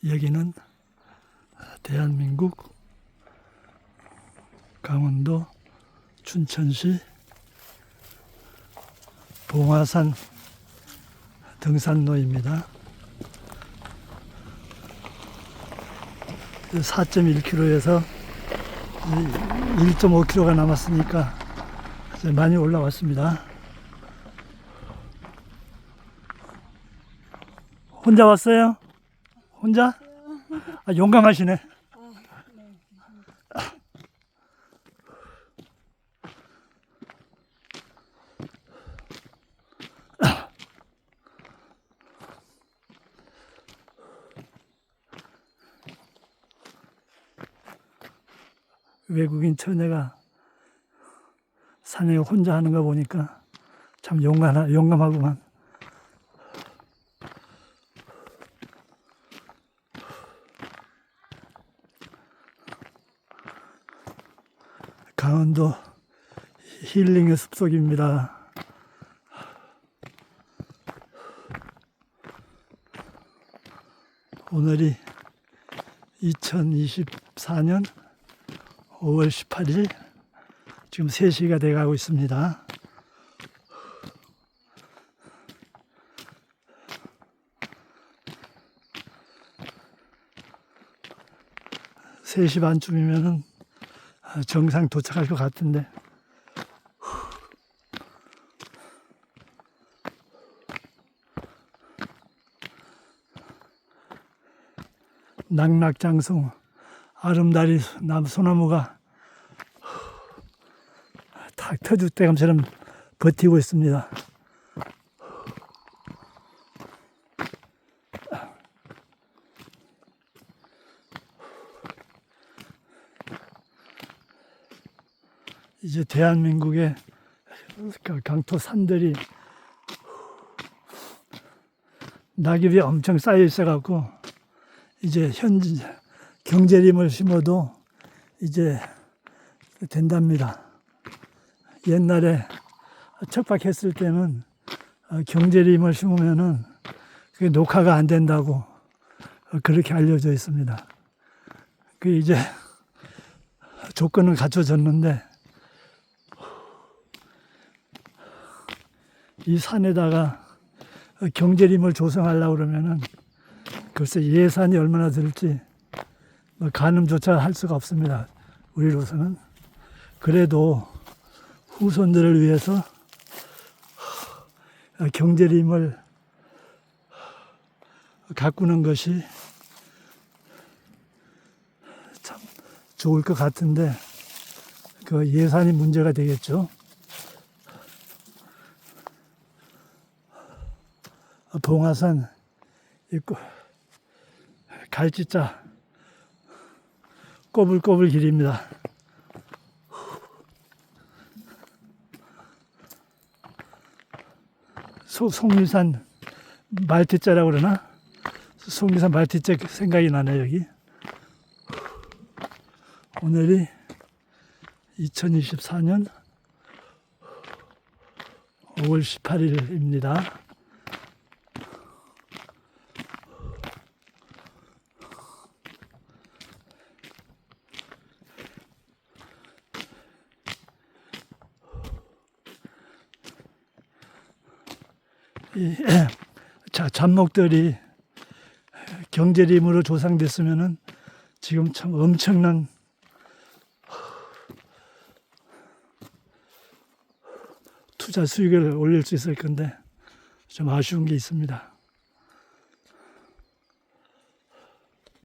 여기는 대한민국 강원도 춘천시 봉화산 등산로입니다. 4.1km에서 1.5km가 남았으니까 이제 많이 올라왔습니다. 혼자 왔어요? 혼자? 아, 용감하시네. 외국인 처녀가 산에 혼자 하는 거 보니까 참 용감하구만. 강원도 힐링의 숲속입니다. 오늘이 2024년 5월 18일 지금 3시가 돼가고 있습니다. 세 시 반쯤이면은 정상 도착할 것 같은데 낙낙장성 아름다리 소나무가 탁 터줏대감처럼 버티고 있습니다. 이제 대한민국의 강토 산들이 낙엽이 엄청 쌓여 있어 갖고 이제 경제림을 심어도 이제 된답니다. 옛날에 척박했을 때는 경제림을 심으면은 그게 녹화가 안 된다고 그렇게 알려져 있습니다. 그 이제 조건은 갖춰졌는데 이 산에다가 경제림을 조성하려고 그러면은 글쎄 예산이 얼마나 들지 가늠조차 할 수가 없습니다. 우리로서는. 그래도 후손들을 위해서 경제림을 가꾸는 것이 참 좋을 것 같은데 그 예산이 문제가 되겠죠. 봉화산 있고 갈지자 꼬불꼬불 길입니다. 속리산 말티자라고 그러나? 속리산 말티자 생각이 나네 여기. 오늘이 2024년 5월 18일입니다. 잡목들이 경제림으로 조성됐으면은 지금 참 엄청난 투자 수익을 올릴 수 있을 건데 좀 아쉬운 게 있습니다.